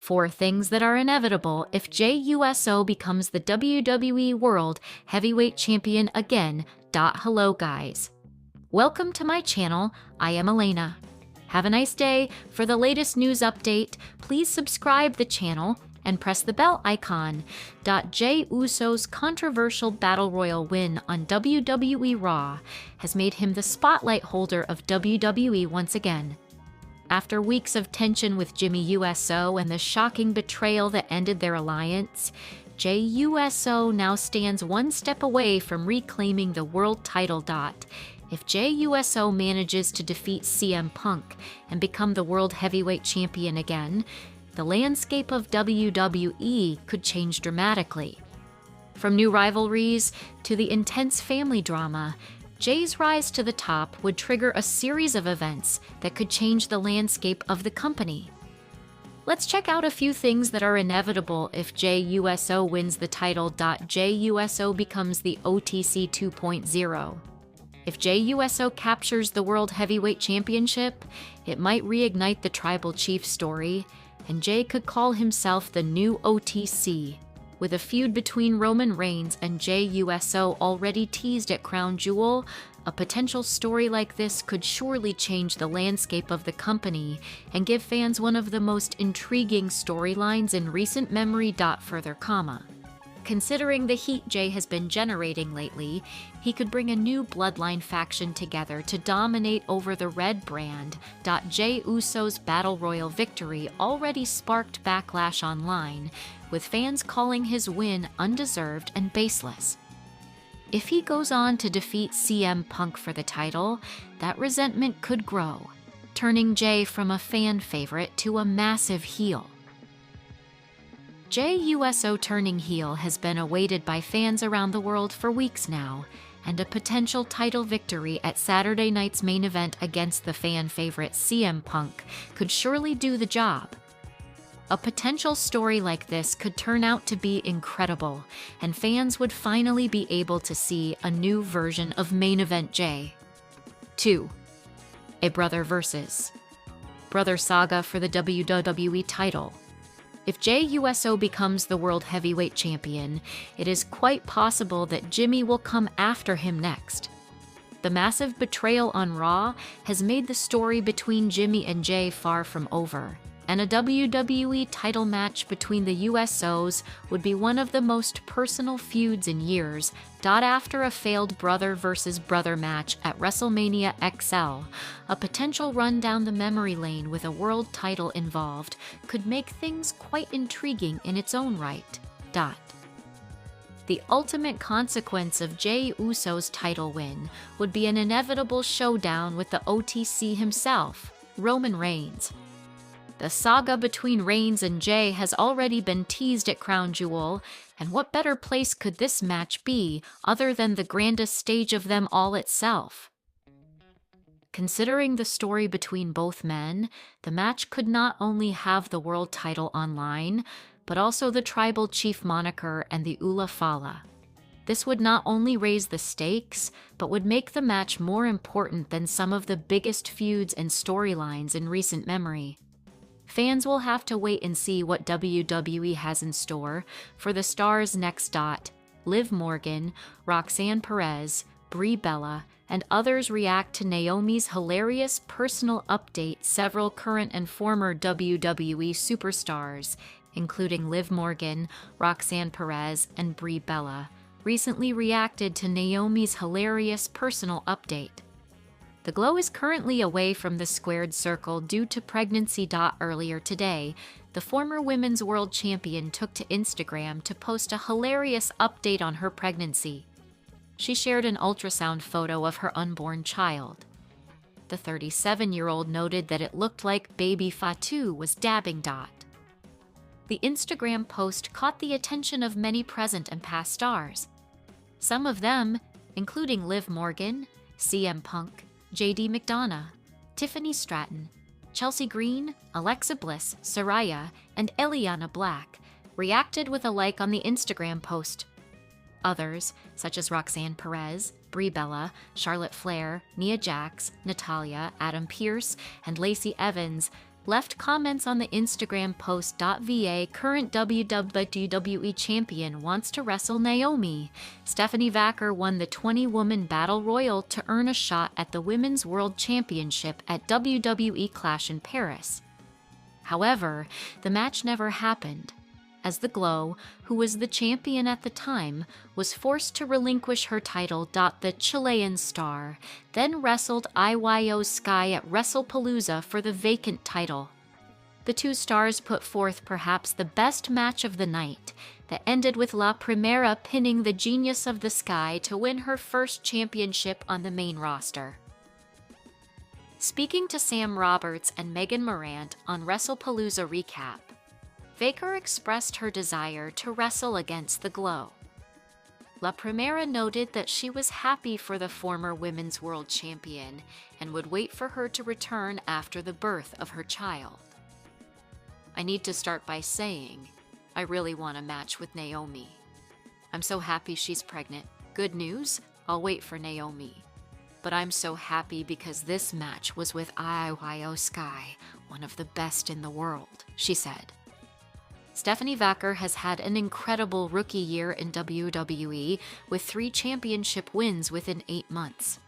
4 things that are inevitable if Jey Uso becomes the WWE World Heavyweight Champion again. Hello guys. Welcome to my channel. I am Elena. Have a nice day. For the latest news update, please subscribe the channel and press the bell icon. Jey Uso's controversial Battle Royal win on WWE Raw has made him the spotlight holder of WWE once again. After weeks of tension with Jey Uso and the shocking betrayal that ended their alliance, Jey Uso now stands one step away from reclaiming the world title. If Jey Uso manages to defeat CM Punk and become the World Heavyweight Champion again, the landscape of WWE could change dramatically. From new rivalries to the intense family drama, Jey's rise to the top would trigger a series of events that could change the landscape of the company. Let's check out a few things that are inevitable if Jey Uso wins the title. Jey Uso becomes the OTC 2.0. If Jey Uso captures the World Heavyweight Championship, it might reignite the Tribal Chief story, and Jey could call himself the new OTC. With a feud between Roman Reigns and Jey Uso already teased at Crown Jewel, a potential story like this could surely change the landscape of the company and give fans one of the most intriguing storylines in recent memory. Considering the heat Jey has been generating lately, he could bring a new bloodline faction together to dominate over the Red brand. Jey Uso's Battle Royal victory already sparked backlash online, with fans calling his win undeserved and baseless. If he goes on to defeat CM Punk for the title, that resentment could grow, turning Jey from a fan favorite to a massive heel. Jey Uso turning heel has been awaited by fans around the world for weeks now, and a potential title victory at Saturday night's main event against the fan favorite CM Punk could surely do the job. A potential story like this could turn out to be incredible, and fans would finally be able to see a new version of main event Jey. 2. A brother versus brother saga for the WWE title. If Jey Uso becomes the World Heavyweight Champion, it is quite possible that Jimmy will come after him next. The massive betrayal on Raw has made the story between Jimmy and Jey far from over, and a WWE title match between the Usos would be one of the most personal feuds in years. After a failed brother versus brother match at WrestleMania XL, a potential run down the memory lane with a world title involved could make things quite intriguing in its own right. The ultimate consequence of Jey Uso's title win would be an inevitable showdown with the OTC himself, Roman Reigns. The saga between Reigns and Jey has already been teased at Crown Jewel, and what better place could this match be other than the grandest stage of them all itself? Considering the story between both men, the match could not only have the world title online, but also the Tribal Chief moniker and the Ula Fala. This would not only raise the stakes, but would make the match more important than some of the biggest feuds and storylines in recent memory. Fans will have to wait and see what WWE has in store for the stars next. Liv Morgan, Roxanne Perez, Brie Bella, and others react to Naomi's hilarious personal update. Several current and former WWE superstars, including Liv Morgan, Roxanne Perez, and Brie Bella, recently reacted to Naomi's hilarious personal update. The Glow is currently away from the squared circle due to pregnancy. Earlier today, the former Women's World Champion took to Instagram to post a hilarious update on her pregnancy. She shared an ultrasound photo of her unborn child. The 37-year-old noted that it looked like baby Fatu was dabbing. The Instagram post caught the attention of many present and past stars. Some of them, including Liv Morgan, CM Punk, JD McDonough, Tiffany Stratton, Chelsea Green, Alexa Bliss, Saraya, and Eliana Black, reacted with a like on the Instagram post. Others, such as Roxanne Perez, Brie Bella, Charlotte Flair, Nia Jax, Natalya, Adam Pearce, and Lacey Evans, left comments on the Instagram post. Va current WWE Champion wants to wrestle Naomi. Stephanie Vacker won the 20-woman Battle Royal to earn a shot at the Women's World Championship at WWE Clash in Paris. However, the match never happened, as the Glow, who was the champion at the time, was forced to relinquish her title. The Chilean star then wrestled Io Sky at WrestlePalooza for the vacant title. The two stars put forth perhaps the best match of the night, that ended with La Primera pinning the Genius of the Sky to win her first championship on the main roster. Speaking to Sam Roberts and Megan Morant on WrestlePalooza Recap, Vacker expressed her desire to wrestle against the Glow. La Primera noted that she was happy for the former Women's World Champion and would wait for her to return after the birth of her child. I need to start by saying, I really want a match with Naomi. I'm so happy she's pregnant. Good news, I'll wait for Naomi. But I'm so happy because this match was with Io Sky, one of the best in the world, she said. Stephanie Vacker has had an incredible rookie year in WWE with 3 championship wins within 8 months.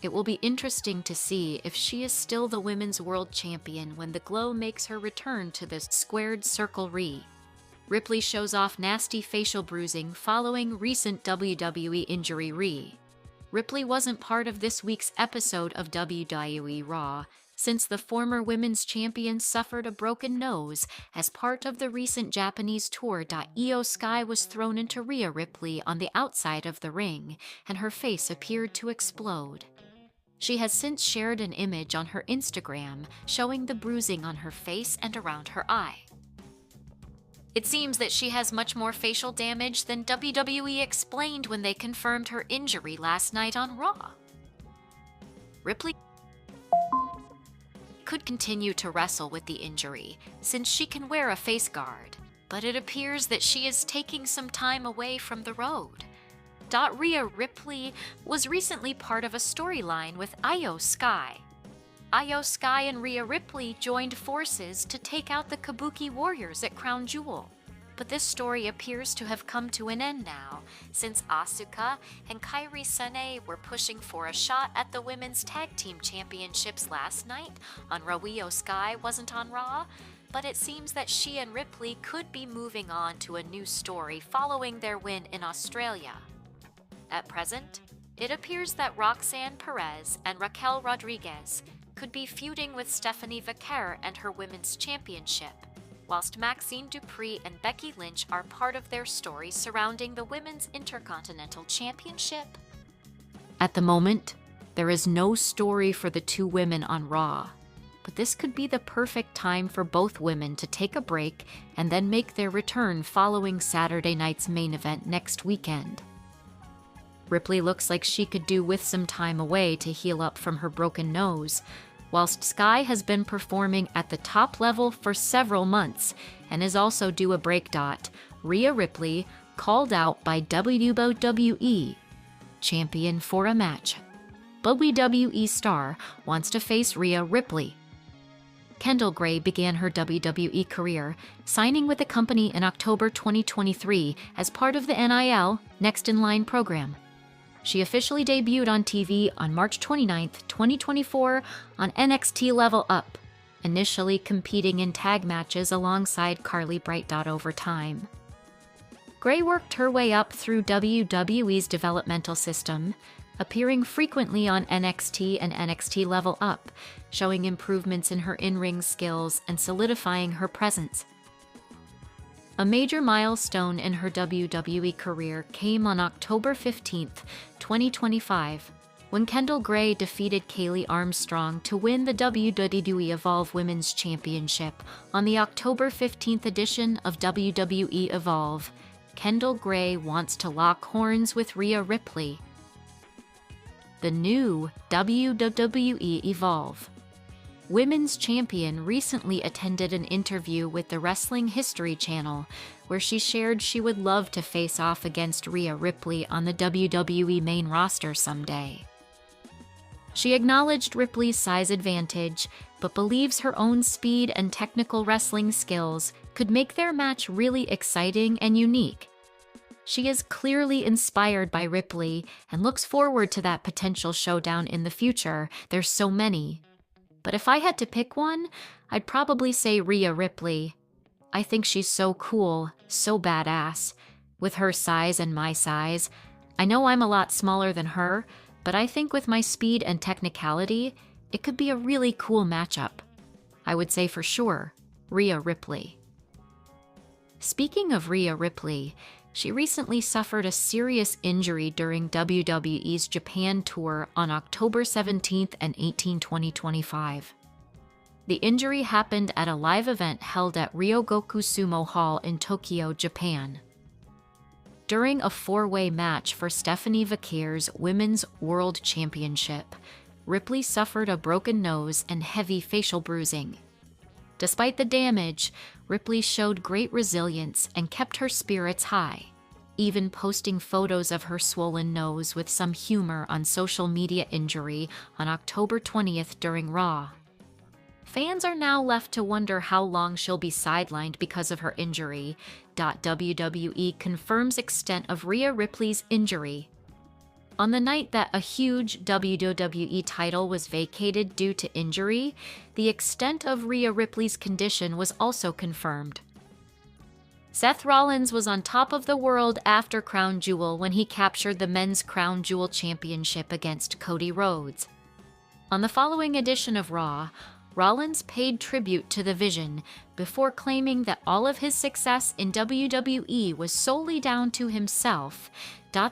It will be interesting to see if she is still the Women's World Champion when the Glow makes her return to this squared circle ring. Ripley shows off nasty facial bruising following recent WWE injury. Ripley wasn't part of this week's episode of WWE Raw, since the former women's champion suffered a broken nose as part of the recent Japanese tour. Io Sky was thrown into Rhea Ripley on the outside of the ring, and her face appeared to explode. She has since shared an image on her Instagram showing the bruising on her face and around her eye. It seems that she has much more facial damage than WWE explained when they confirmed her injury last night on Raw. Ripley could continue to wrestle with the injury, since she can wear a face guard, but it appears that she is taking some time away from the road. Rhea Ripley was recently part of a storyline with Io Sky. Io Sky and Rhea Ripley joined forces to take out the Kabuki Warriors at Crown Jewel. But this story appears to have come to an end now, since Asuka and Kairi Sane were pushing for a shot at the Women's Tag Team Championships last night on Raw. Io Sky wasn't on Raw, but it seems that she and Ripley could be moving on to a new story following their win in Australia. At present, it appears that Roxanne Perez and Raquel Rodriguez could be feuding with Stephanie Vaquer and her Women's Championship, whilst Maxine Dupree and Becky Lynch are part of their story surrounding the Women's Intercontinental Championship. At the moment, there is no story for the two women on Raw, but this could be the perfect time for both women to take a break and then make their return following Saturday night's main event next weekend. Ripley looks like she could do with some time away to heal up from her broken nose, whilst Sky has been performing at the top level for several months and is also due a break. Rhea Ripley called out by WWE champion for a match. WWE star wants to face Rhea Ripley. Kendall Gray began her WWE career, signing with the company in October 2023 as part of the NIL Next in Line program. She officially debuted on TV on March 29, 2024 on NXT Level Up, initially competing in tag matches alongside Carly Bright. Over time, Gray worked her way up through WWE's developmental system, appearing frequently on NXT and NXT Level Up, showing improvements in her in-ring skills and solidifying her presence. A major milestone in her WWE career came on October 15, 2025, when Kendall Gray defeated Kaylee Armstrong to win the WWE Evolve Women's Championship on the October 15th edition of WWE Evolve. Kendall Gray wants to lock horns with Rhea Ripley. The new WWE Evolve Women's Champion recently attended an interview with the Wrestling History Channel, where she shared she would love to face off against Rhea Ripley on the WWE main roster someday. She acknowledged Ripley's size advantage, but believes her own speed and technical wrestling skills could make their match really exciting and unique. She is clearly inspired by Ripley and looks forward to that potential showdown in the future. There's so many. But if I had to pick one, I'd probably say Rhea Ripley. I think she's so cool, so badass. With her size and my size, I know I'm a lot smaller than her, but I think with my speed and technicality, it could be a really cool matchup. I would say for sure, Rhea Ripley. Speaking of Rhea Ripley, she recently suffered a serious injury during WWE's Japan tour on October 17th and 18, 2025. The injury happened at a live event held at Ryogoku Sumo Hall in Tokyo, Japan. During a four-way match for Stephanie Vaquer's Women's World Championship, Ripley suffered a broken nose and heavy facial bruising. Despite the damage, Ripley showed great resilience and kept her spirits high, even posting photos of her swollen nose with some humor on social media injury on October 20th during Raw. Fans are now left to wonder how long she'll be sidelined because of her injury. WWE confirms extent of Rhea Ripley's injury. On the night that a huge WWE title was vacated due to injury, the extent of Rhea Ripley's condition was also confirmed. Seth Rollins was on top of the world after Crown Jewel when he captured the Men's Crown Jewel Championship against Cody Rhodes. On the following edition of Raw, Rollins paid tribute to the Vision before claiming that all of his success in WWE was solely down to himself.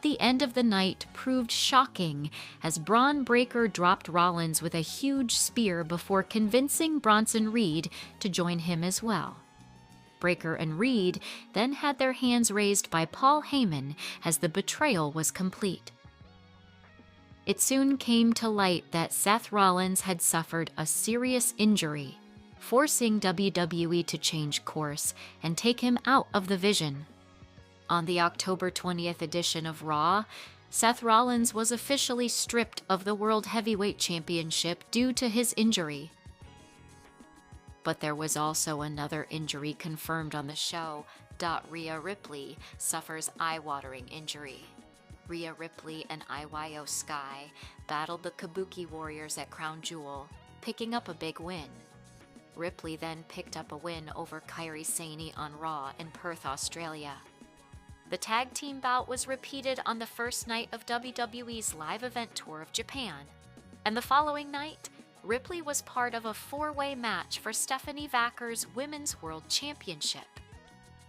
The end of the night proved shocking as Braun Breaker dropped Rollins with a huge spear before convincing Bronson Reed to join him as well. Breaker and Reed then had their hands raised by Paul Heyman as the betrayal was complete. It soon came to light that Seth Rollins had suffered a serious injury, forcing WWE to change course and take him out of the Vision. On the October 20th edition of Raw, Seth Rollins was officially stripped of the World Heavyweight Championship due to his injury. But there was also another injury confirmed on the show. Rhea Ripley suffers eye-watering injury. Rhea Ripley and Io Sky battled the Kabuki Warriors at Crown Jewel, picking up a big win. Ripley then picked up a win over Kairi Sane on Raw in Perth, Australia. The tag team bout was repeated on the first night of WWE's live event tour of Japan, and the following night, Ripley was part of a four-way match for Stephanie Vaquer's Women's World Championship.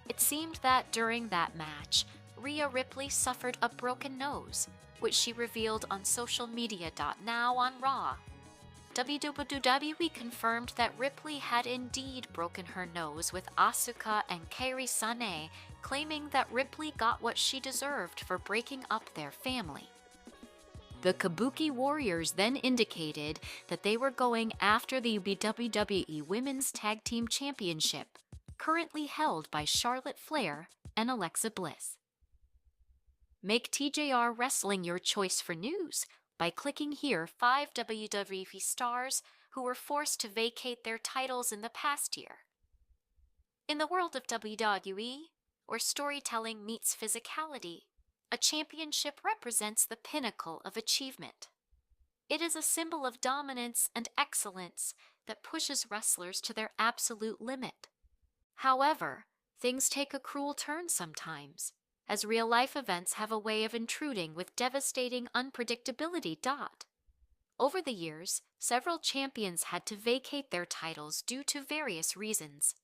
It seemed that during that match, Rhea Ripley suffered a broken nose, which she revealed on social media. Now on Raw, WWE confirmed that Ripley had indeed broken her nose with Asuka and Kairi Sane, claiming that Ripley got what she deserved for breaking up their family. The Kabuki Warriors then indicated that they were going after the WWE Women's Tag Team Championship, currently held by Charlotte Flair and Alexa Bliss. Make TJR Wrestling your choice for news by clicking here 5 WWE stars who were forced to vacate their titles in the past year. In the world of WWE, where storytelling meets physicality, a championship represents the pinnacle of achievement. It is a symbol of dominance and excellence that pushes wrestlers to their absolute limit. However, things take a cruel turn sometimes, as real-life events have a way of intruding with devastating unpredictability. Over the years, several champions had to vacate their titles due to various reasons.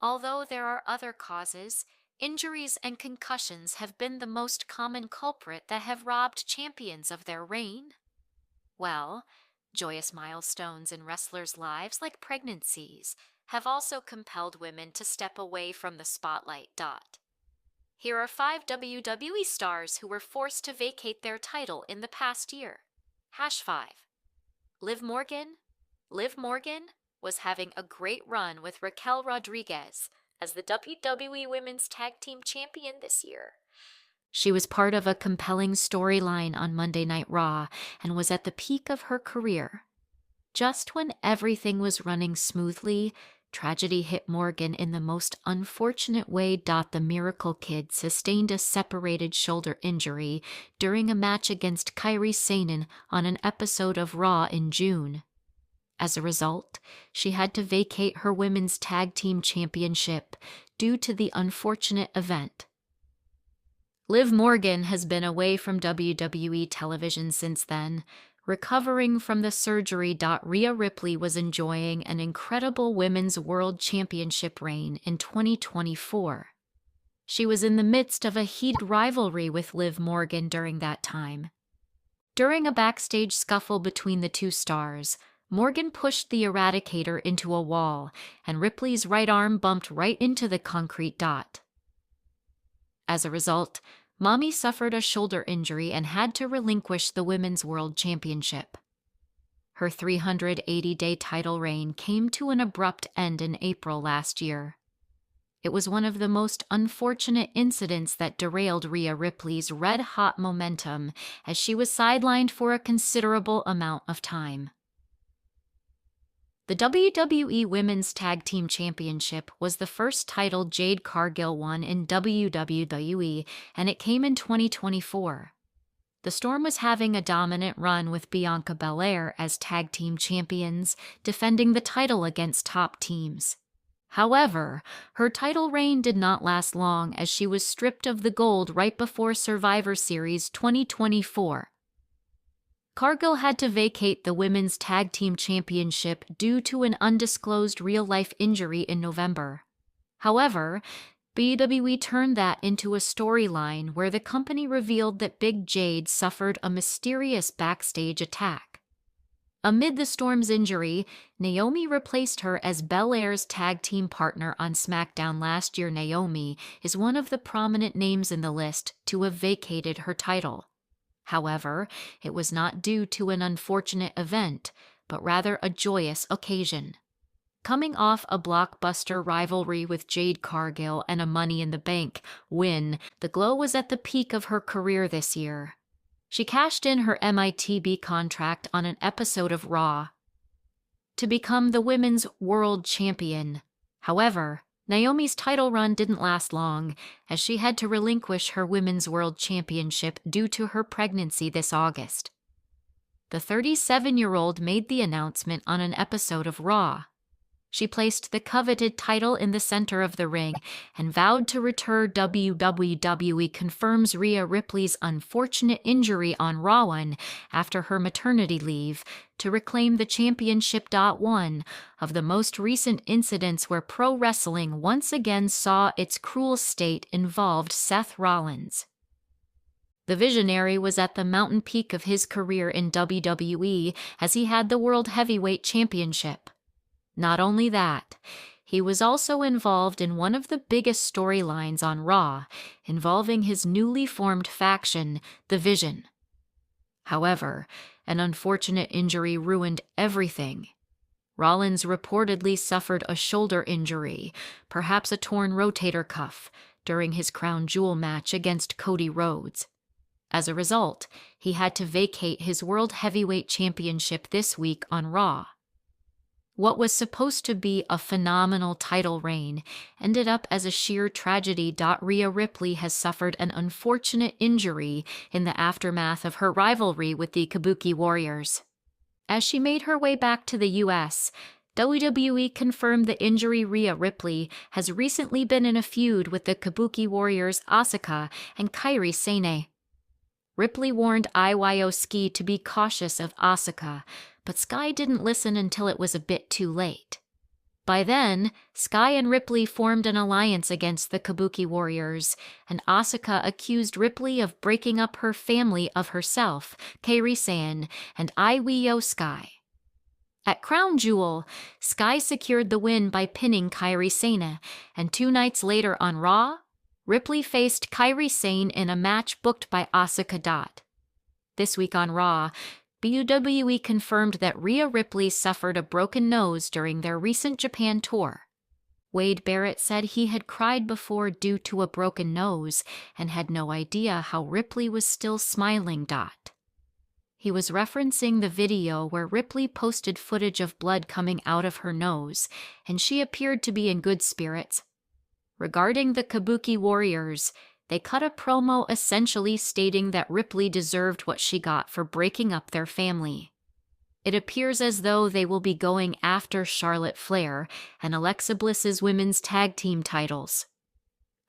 Although there are other causes, injuries and concussions have been the most common culprit that have robbed champions of their reign. Well, joyous milestones in wrestlers' lives like pregnancies have also compelled women to step away from the spotlight. Here are 5 WWE stars who were forced to vacate their title in the past year. #5. Liv Morgan. Liv Morgan was having a great run with Raquel Rodriguez as the WWE Women's Tag Team Champion this year. She was part of a compelling storyline on Monday Night Raw and was at the peak of her career. Just when everything was running smoothly, tragedy hit Morgan in the most unfortunate way. The Miracle Kid sustained a separated shoulder injury during a match against Kairi Sane on an episode of Raw in June. As a result, she had to vacate her women's tag team championship due to the unfortunate event. Liv Morgan has been away from WWE television since then, recovering from the surgery. Rhea Ripley was enjoying an incredible Women's World Championship reign in 2024. She was in the midst of a heated rivalry with Liv Morgan during that time. During a backstage scuffle between the two stars, Morgan pushed the Eradicator into a wall, and Ripley's right arm bumped right into the concrete dot. As a result, Mommy suffered a shoulder injury and had to relinquish the Women's World Championship. Her 380-day title reign came to an abrupt end in April last year. It was one of the most unfortunate incidents that derailed Rhea Ripley's red-hot momentum, as she was sidelined for a considerable amount of time. The WWE Women's Tag Team Championship was the first title Jade Cargill won in WWE, and it came in 2024. The Storm was having a dominant run with Bianca Belair as tag team champions, defending the title against top teams. However, her title reign did not last long, as she was stripped of the gold right before Survivor Series 2024. Cargill had to vacate the Women's Tag Team Championship due to an undisclosed real-life injury in November. However, WWE turned that into a storyline where the company revealed that Big Jade suffered a mysterious backstage attack. Amid the Storm's injury, Naomi replaced her as Belair's tag team partner on SmackDown last year. Naomi is one of the prominent names in the list to have vacated her title. However, it was not due to an unfortunate event, but rather a joyous occasion. Coming off a blockbuster rivalry with Jade Cargill and a Money in the Bank win, the Glow was at the peak of her career this year. She cashed in her MITB contract on an episode of Raw to become the Women's World Champion. However, Naomi's title run didn't last long, as she had to relinquish her Women's World Championship due to her pregnancy this August. The 37-year-old made the announcement on an episode of Raw. She placed the coveted title in the center of the ring and vowed to return. WWE confirms Rhea Ripley's unfortunate injury on Raw One after her maternity leave to reclaim the championship. One of the most recent incidents where pro wrestling once again saw its cruel state involved Seth Rollins. The Visionary was at the mountain peak of his career in WWE as he had the World Heavyweight Championship. Not only that, he was also involved in one of the biggest storylines on Raw, involving his newly formed faction, The Vision. However, an unfortunate injury ruined everything. Rollins reportedly suffered a shoulder injury, perhaps a torn rotator cuff, during his crown jewel match against Cody Rhodes. As a result, he had to vacate his World Heavyweight Championship this week on Raw. What was supposed to be a phenomenal title reign ended up as a sheer tragedy. Rhea Ripley has suffered an unfortunate injury in the aftermath of her rivalry with the Kabuki Warriors. As she made her way back to the U.S., WWE confirmed the injury. Rhea Ripley has recently been in a feud with the Kabuki Warriors Asuka and Kairi Sane. Ripley warned Ioski to be cautious of Asuka, but Sky didn't listen until it was a bit too late. By then, Sky and Ripley formed an alliance against the Kabuki Warriors, and Asuka accused Ripley of breaking up her family of herself, Kairi Sane, and Sky. At Crown Jewel, Sky secured the win by pinning Kairi Sane, and 2 nights later on Raw, Ripley faced Kairi Sane in a match booked by Asuka. This week on Raw, WWE confirmed that Rhea Ripley suffered a broken nose during their recent Japan tour. Wade Barrett said he had cried before due to a broken nose and had no idea how Ripley was still smiling. He was referencing the video where Ripley posted footage of blood coming out of her nose, and she appeared to be in good spirits. Regarding the Kabuki Warriors, they cut a promo essentially stating that Ripley deserved what she got for breaking up their family. It appears as though they will be going after Charlotte Flair and Alexa Bliss's women's tag team titles.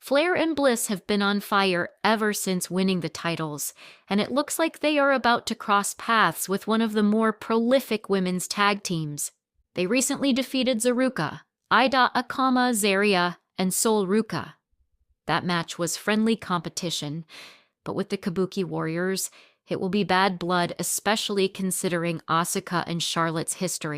Flair and Bliss have been on fire ever since winning the titles, and it looks like they are about to cross paths with one of the more prolific women's tag teams. They recently defeated Zaruka, Ida Akama Zaria, and Sol Ruka. That match was friendly competition, but with the Kabuki Warriors, it will be bad blood, especially considering Asuka and Charlotte's history.